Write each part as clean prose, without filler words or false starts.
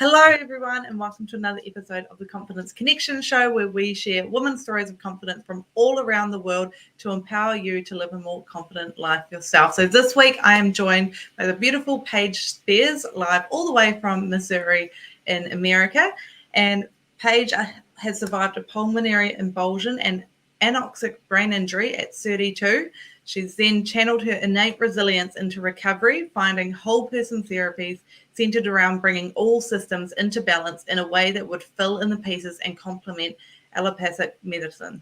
Hello, everyone, and welcome to another episode of the Confidence Connection Show, where we share women's stories of confidence from all around the world to empower you to live a more confident life yourself. So this week, I am joined by the beautiful Paige Speers, live all the way from Missouri in America. And Paige has survived a pulmonary embolism and anoxic brain injury at 32. She's then channeled her innate resilience into recovery, finding whole person therapies centered around bringing all systems into balance in a way that would fill in the pieces and complement allopathic medicine.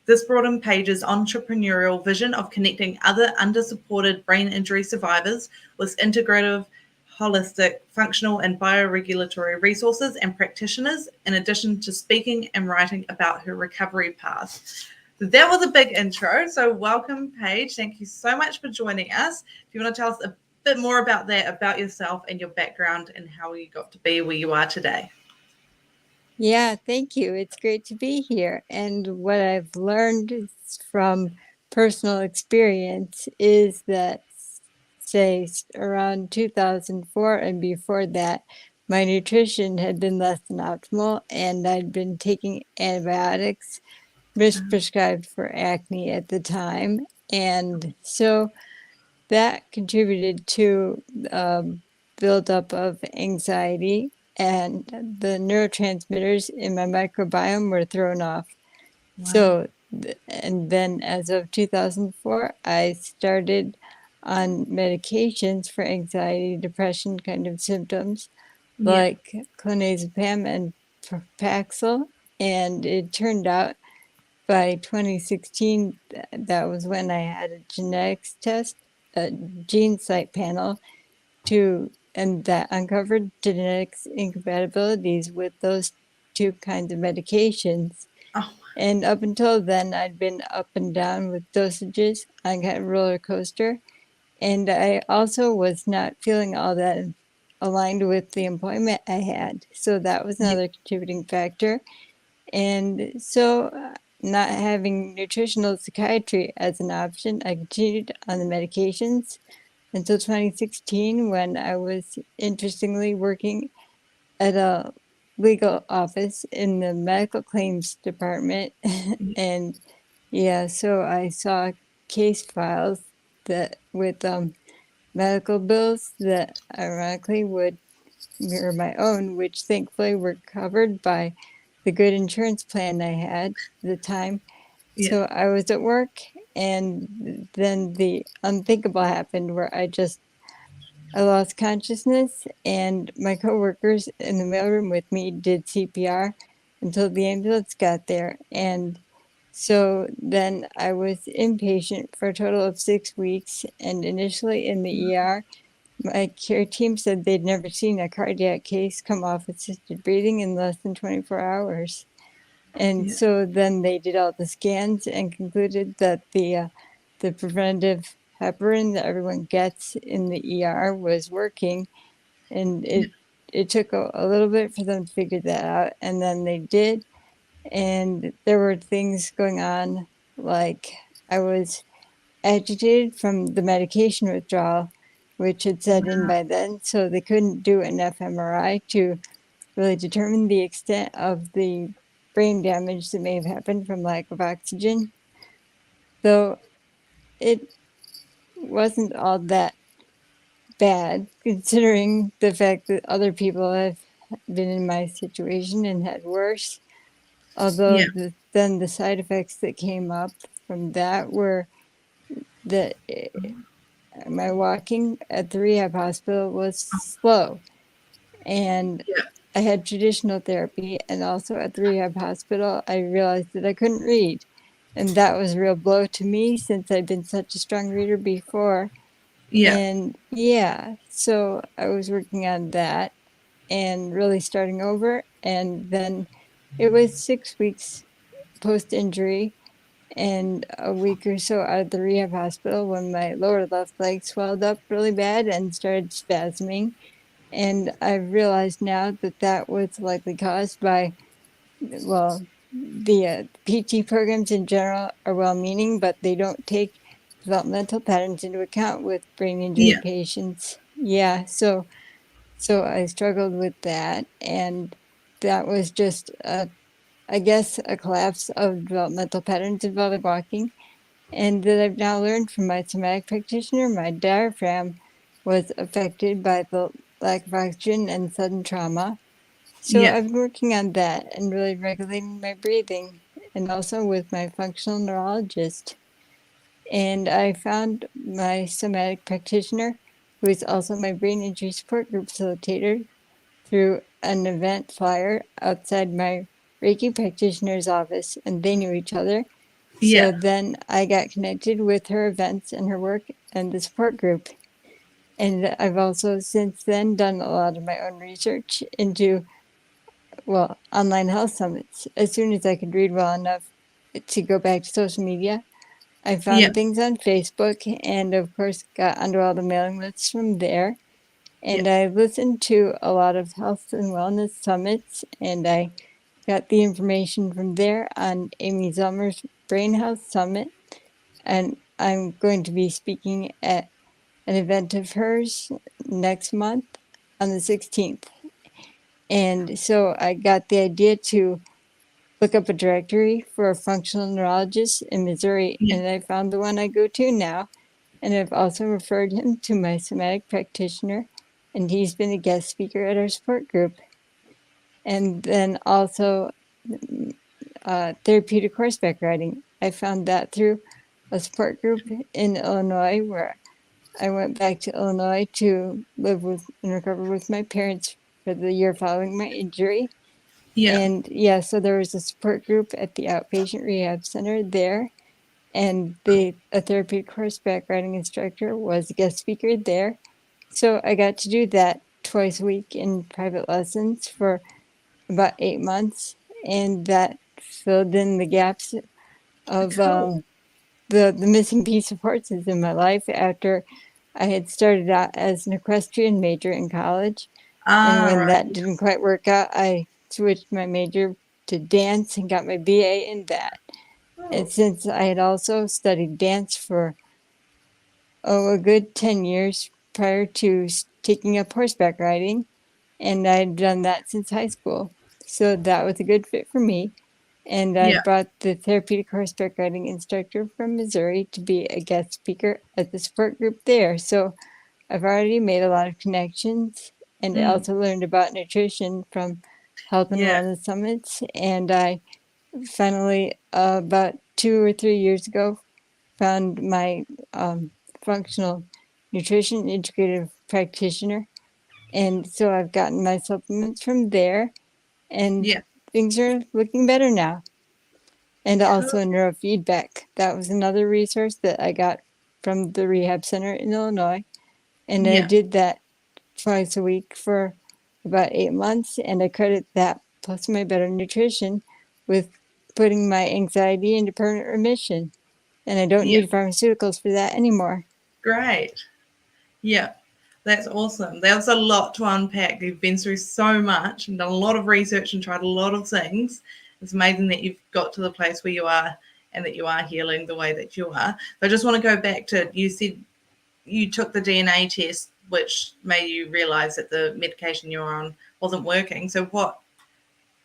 This brought in Paige's entrepreneurial vision of connecting other under-supported brain injury survivors with integrative, holistic, functional, and bioregulatory resources and practitioners, in addition to speaking and writing about her recovery path. So that was a big intro. So welcome, Paige. Thank you so much for joining us. If you want to tell us a bit more about that, about yourself and your background and how you got to be where you are today. Yeah, thank you. It's great to be here. And what I've learned from personal experience is that, say, around 2004 and before that, my nutrition had been less than optimal, and I'd been taking antibiotics prescribed for acne at the time. And so that contributed to buildup of anxiety, and the neurotransmitters in my microbiome were thrown off. Wow. So, and then as of 2004, I started on medications for anxiety, depression kind of symptoms, like clonazepam and Paxil. And it turned out by 2016, that was when I had a genetics test, a gene site panel, and that uncovered genetics incompatibilities with those two kinds of medications. Oh. And up until then, I'd been up and down with dosages on kind of roller coaster. And I also was not feeling all that aligned with the employment I had. So that was another contributing factor. And so not having nutritional psychiatry as an option, I continued on the medications until 2016, when I was interestingly working at a legal office in the medical claims department. And yeah, so I saw case files that with medical bills that ironically would mirror my own, which thankfully were covered by the good insurance plan I had at the time. Yeah. So I was at work, and then the unthinkable happened, where I lost consciousness, and my coworkers in the mailroom with me did CPR until the ambulance got there. And so then I was inpatient for a total of 6 weeks, and initially in the ER, my care team said they'd never seen a cardiac case come off assisted breathing in less than 24 hours. And so then they did all the scans and concluded that the preventive heparin that everyone gets in the ER was working. And it took a little bit for them to figure that out. And then they did. And there were things going on, like I was agitated from the medication withdrawal, which had set in by then. So they couldn't do an fMRI to really determine the extent of the brain damage that may have happened from lack of oxygen. So it wasn't all that bad, considering the fact that other people have been in my situation and had worse. Although then the side effects that came up from that were that my walking at the rehab hospital was slow. And I had traditional therapy, and also at the rehab hospital, I realized that I couldn't read. And that was a real blow to me, since I'd been such a strong reader before. And so I was working on that and really starting over. And then it was 6 weeks post-injury and a week or so out of the rehab hospital when my lower left leg swelled up really bad and started spasming. And I've realized now that that was likely caused by, well, the PT programs in general are well-meaning, but they don't take developmental patterns into account with brain injury patients. Yeah, so So I struggled with that, and that was just I guess a collapse of developmental patterns involving walking, and that I've now learned from my somatic practitioner. My diaphragm was affected by the lack of oxygen and sudden trauma. So Yeah. I've been working on that and really regulating my breathing, and also with my functional neurologist. And I found my somatic practitioner, who is also my brain injury support group facilitator, through an event flyer outside my Reiki practitioner's office, and they knew each other. So Yeah. then I got connected with her events and her work and the support group. And I've also since then done a lot of my own research into, well, online health summits. As soon as I could read well enough to go back to social media, I Yeah. found things on Facebook and, of course, got onto all the mailing lists from there. Yeah. And I listened to a lot of health and wellness summits, and I got the information from there on Amy Zellmer's Brain Health Summit. And I'm going to be speaking at an event of hers next month on the 16th. And so I got the idea to look up a directory for a functional neurologist in Missouri, Yeah. and I found the one I go to now. And I've also referred him to my somatic practitioner, and he's been a guest speaker at our support group. And then also therapeutic horseback riding. I found that through a support group in Illinois, where I went back to Illinois to live with and recover with my parents for the year following my injury. Yeah. And yeah, so there was a support group at the outpatient rehab center there, and a therapeutic horseback riding instructor was a guest speaker there. So I got to do that twice a week in private lessons for about 8 months, and that filled in the gaps of Cool. the missing piece of horses in my life after I had started out as an equestrian major in college. And Ah, when right. that didn't quite work out, I switched my major to dance and got my BA in that. And Oh, since I had also studied dance for, a good 10 years prior to taking up horseback riding, and I'd done that since high school. So that was a good fit for me. And I yeah. brought the therapeutic horseback riding instructor from Missouri to be a guest speaker at the support group there. So I've already made a lot of connections, and I Mm, also learned about nutrition from health and yeah. wellness summits. And I finally, about 2 or 3 years ago, found my functional nutrition integrative practitioner. And so I've gotten my supplements from there, and Yeah. things are looking better now. And Cool. also neurofeedback. That was another resource that I got from the rehab center in Illinois. And I Yeah. did that twice a week for about 8 months. And I credit that plus my better nutrition with putting my anxiety into permanent remission. And I don't Yeah. need pharmaceuticals for that anymore. Great. Yeah. That's awesome. There's a lot to unpack. You've been through so much and done a lot of research and tried a lot of things. It's amazing that you've got to the place where you are and that you are healing the way that you are. But I just want to go back to, you said you took the DNA test, which made you realize that the medication you were on wasn't working. So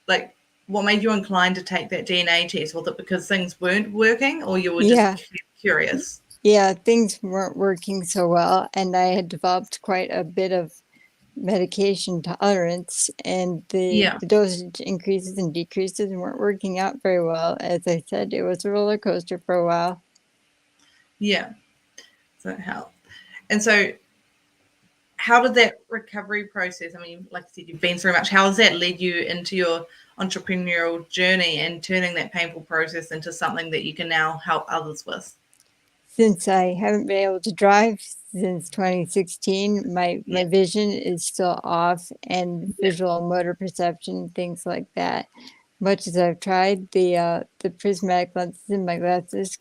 like, what made you inclined to take that DNA test? Was it because things weren't working, or you were just Yeah, curious? yeah, things weren't working so well. And I had developed quite a bit of medication tolerance, and Yeah, the dosage increases and decreases weren't working out very well. As I said, it was a roller coaster for a while. yeah. So it helped. And so, how did that recovery process? I mean, like I said, you've been through much. How has that led you into your entrepreneurial journey and turning that painful process into something that you can now help others with? Since I haven't been able to drive since 2016, Yeah, my vision is still off, and yeah, visual motor perception, things like that. Much as I've tried, the prismatic lenses in my glasses,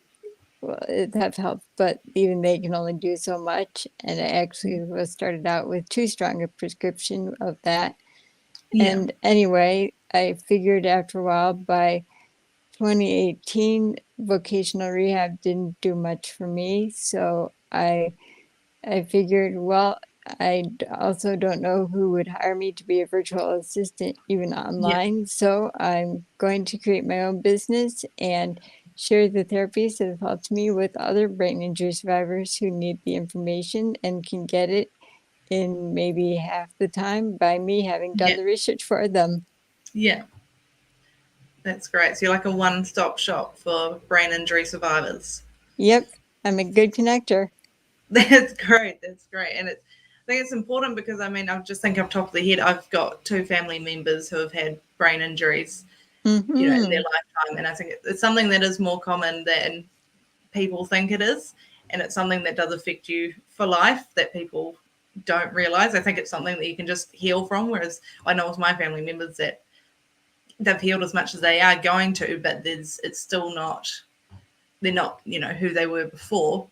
well, it have helped, but even they can only do so much. And I actually was started out with too strong a prescription of that. yeah, And anyway, I figured after a while, by 2018, vocational rehab didn't do much for me. So I figured, well, also don't know who would hire me to be a virtual assistant, even online. So I'm going to create my own business and share the therapies that have helped me with other brain injury survivors who need the information and can get it in maybe half the time by me having done the research for them. Yeah. That's great. So you're like a one-stop shop for brain injury survivors. Yep, I'm a good connector. That's great. That's great. And I think it's important because I mean, I just think off the top of the head, I've got 2 family members who have had brain injuries, in their lifetime. And I think it's something that is more common than people think it is. And it's something that does affect you for life that people don't realize. I think it's something that you can just heal from. Whereas I know with my family members that they've healed as much as they are going to, but it's still not, they're not, who they were before.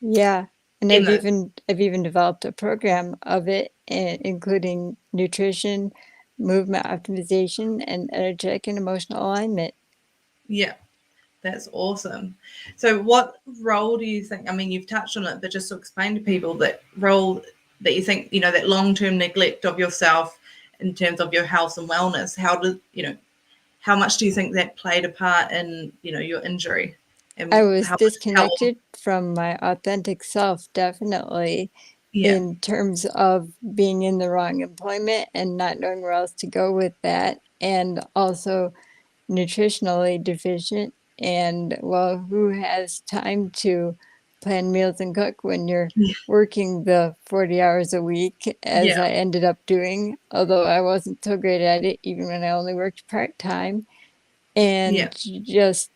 Yeah. And I've even developed a program of it, including nutrition, movement optimization, and energetic and emotional alignment. Yeah, that's awesome. So what role do you think, I mean, you've touched on it, but just to explain to people that role that you think, that long-term neglect of yourself in terms of your health and wellness, how much do you think that played a part in, your injury? And I was disconnected from my authentic self, definitely, in terms of being in the wrong employment and not knowing where else to go with that, and also nutritionally deficient. And well, who has time to plan meals and cook when you're working the 40 hours a week, as I ended up doing, although I wasn't so great at it, even when I only worked part-time. And just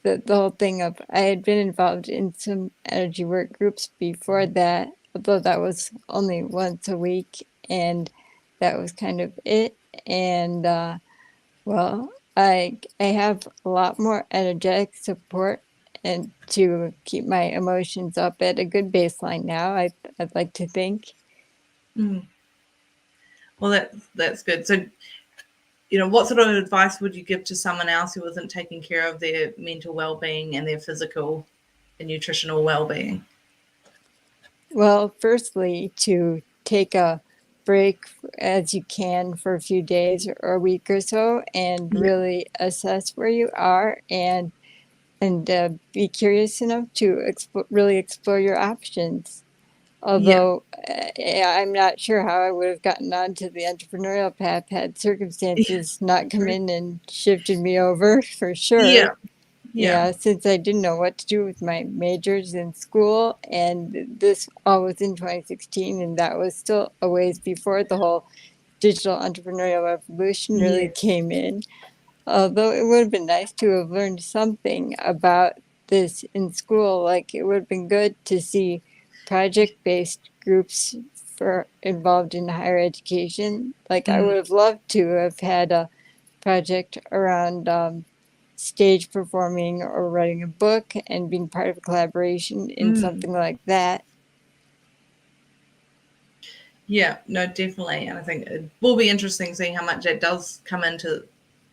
the whole thing of, I had been involved in some energy work groups before that, although that was only once a week, and that was kind of it. And well, I have a lot more energetic support and to keep my emotions up at a good baseline now, I'd like to think. Well, that's good. So, what sort of advice would you give to someone else who isn't taking care of their mental well-being and their physical and nutritional well-being? Well, firstly, to take a break as you can for a few days or a week or so, and really assess where you are, and be curious enough to really explore your options. Although I'm not sure how I would have gotten onto the entrepreneurial path had circumstances not come in and shifted me over, for sure. Yeah, since I didn't know what to do with my majors in school, and this all was in 2016, and that was still a ways before the whole digital entrepreneurial revolution really came in. Although it would have been nice to have learned something about this in school, like it would have been good to see project-based groups for involved in higher education. Like I would have loved to have had a project around stage performing or writing a book and being part of a collaboration in something like that. Yeah, no, definitely. And I think it will be interesting seeing how much it does come into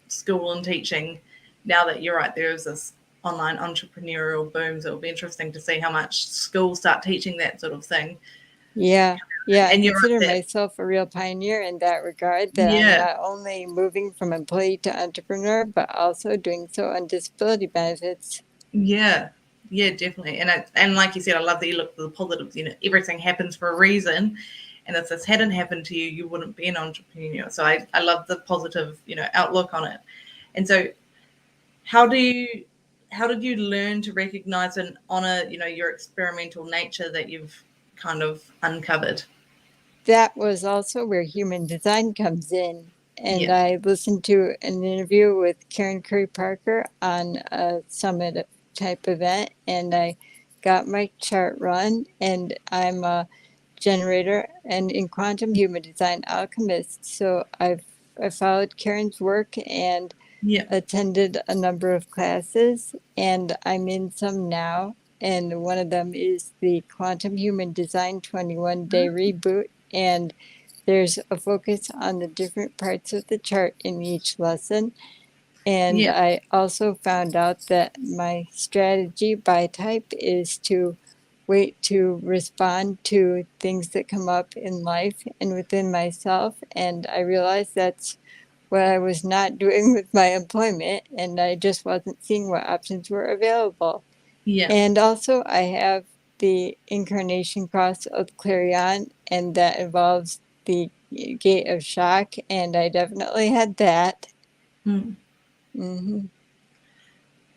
school and teaching now that you're right, there is this online entrepreneurial boom. So it'll be interesting to see how much schools start teaching that sort of thing. Yeah. Yeah, And I consider myself a real pioneer in that regard, that I'm not only moving from employee to entrepreneur, but also doing so on disability benefits. Yeah, definitely. And like you said, I love that you look at the positives. Everything happens for a reason. And if this hadn't happened to you, you wouldn't be an entrepreneur. So I love the positive, outlook on it. And so how did you learn to recognize and honor, your experimental nature that you've kind of uncovered? That was also where human design comes in. And I listened to an interview with Karen Curry Parker on a summit type event, and I got my chart run, and I'm a generator and in quantum human design alchemist. So I followed Karen's work and attended a number of classes, and I'm in some now. And one of them is the Quantum Human Design 21-day reboot. And there's a focus on the different parts of the chart in each lesson. And I also found out that my strategy by type is to wait to respond to things that come up in life and within myself. And I realized that's what I was not doing with my employment, and I just wasn't seeing what options were available. Yeah. And also, I have the incarnation cross of Clarion, and that involves the gate of shock, and I definitely had that. Hmm. hmm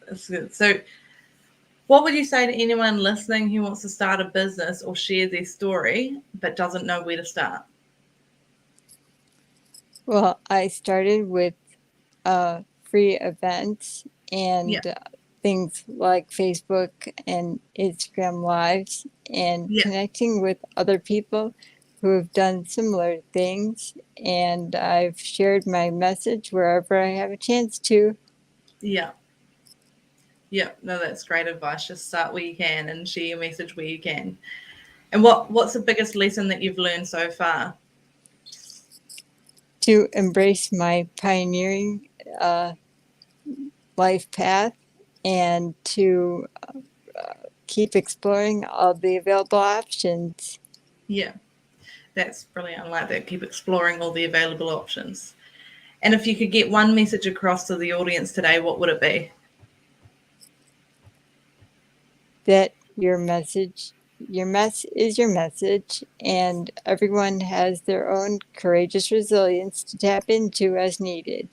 That's good. So, what would you say to anyone listening who wants to start a business or share their story but doesn't know where to start? Well, I started with free events Yeah. and things like Facebook and Instagram Lives, and Yeah. connecting with other people who have done similar things. And I've shared my message wherever I have a chance to. Yeah. Yeah. No, that's great advice. Just start where you can and share your message where you can. And what's the biggest lesson that you've learned so far? To embrace my pioneering uh, life path, and to keep exploring all the available options. Yeah. That's brilliant. I like that. Keep exploring all the available options. And if you could get one message across to the audience today, what would it be? That your message, your mess is your message, and everyone has their own courageous resilience to tap into as needed.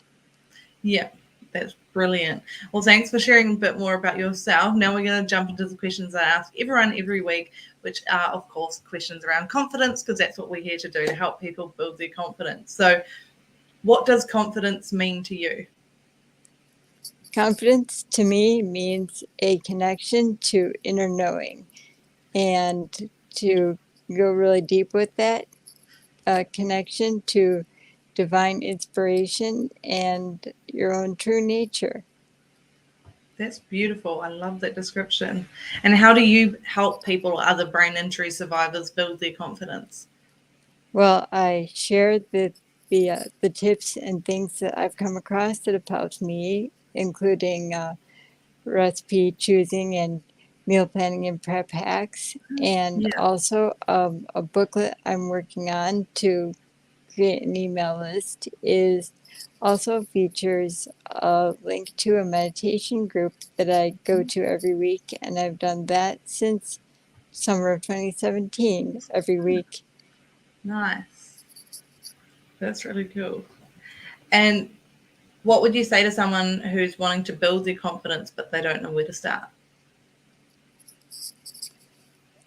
Yeah, that's brilliant. Well, thanks for sharing a bit more about yourself. Now we're going to jump into the questions I ask everyone every week, which are, of course, questions around confidence, because that's what we're here to do, to help people build their confidence. So, what does confidence mean to you? Confidence to me means a connection to inner knowing, and to go really deep with that, connection to divine inspiration and your own true nature. That's beautiful. I love that description. And how do you help people or other brain injury survivors build their confidence? Well, I share the tips and things that I've come across that have helped me, including recipe choosing and meal planning and prep hacks, and Yeah. also a booklet I'm working on to create an email list is also features a link to a meditation group that I go to every week, and I've done that since summer of 2017 every week. Nice. That's really cool. And what would you say to someone who's wanting to build their confidence but they don't know where to start?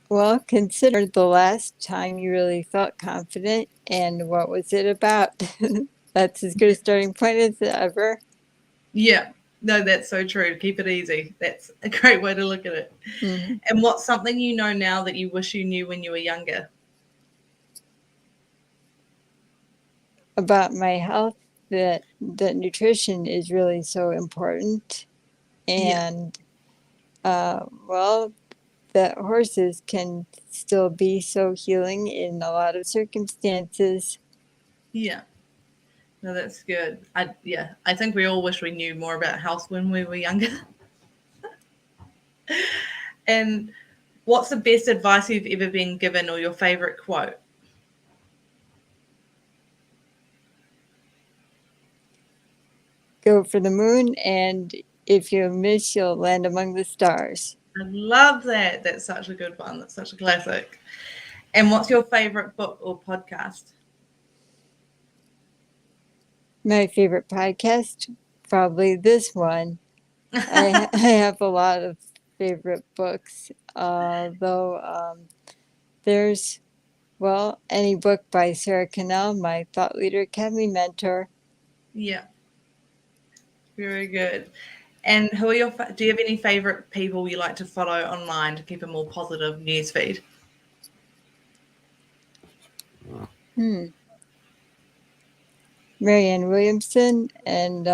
Well, consider the last time you really felt confident and what was it about? That's as good a starting point as ever. Yeah, no, that's so true. Keep it easy. That's a great way to look at it. hmm And what's something you know now that you wish you knew when you were younger? About my health, that nutrition is really so important, Yeah, and well, that horses can still be so healing in a lot of circumstances. yeah. No, that's good. I think we all wish we knew more about health when we were younger. And what's the best advice you've ever been given or your favorite quote? Go for the moon, and if you miss, you'll land among the stars. I love that. That's such a good one. That's such a classic. And what's your favorite book or podcast? My favorite podcast, probably this one. I have a lot of favorite books, though there's, well, any book by Sara Connell, my thought leader, academy mentor. Yeah, very good. And who are do you have any favorite people you like to follow online to keep a more positive news feed? Hmm. Marianne Williamson and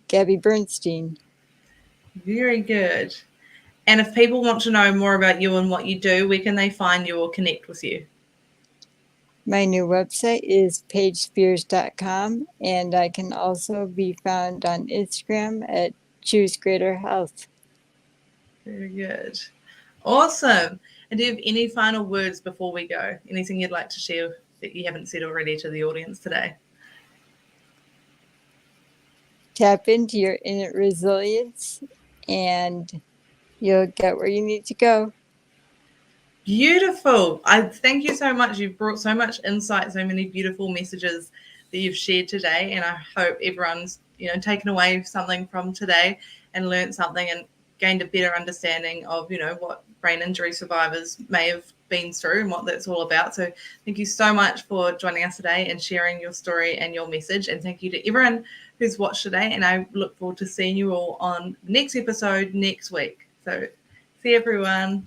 Gabby Bernstein. Very good. And if people want to know more about you and what you do, where can they find you or connect with you? My new website is paigespears.com, and I can also be found on Instagram at Choose Greater Health. Very good. Awesome. And do you have any final words before we go? Anything you'd like to share that you haven't said already to the audience today? Tap into your innate resilience and you'll get where you need to go. Beautiful. I thank you so much. You've brought so much insight, so many beautiful messages that you've shared today. And I hope everyone's, taken away something from today and learned something and gained a better understanding of, what brain injury survivors may have been through and what that's all about. So thank you so much for joining us today and sharing your story and your message. And thank you to everyone who's watched today. And I look forward to seeing you all on the next episode next week. So see everyone.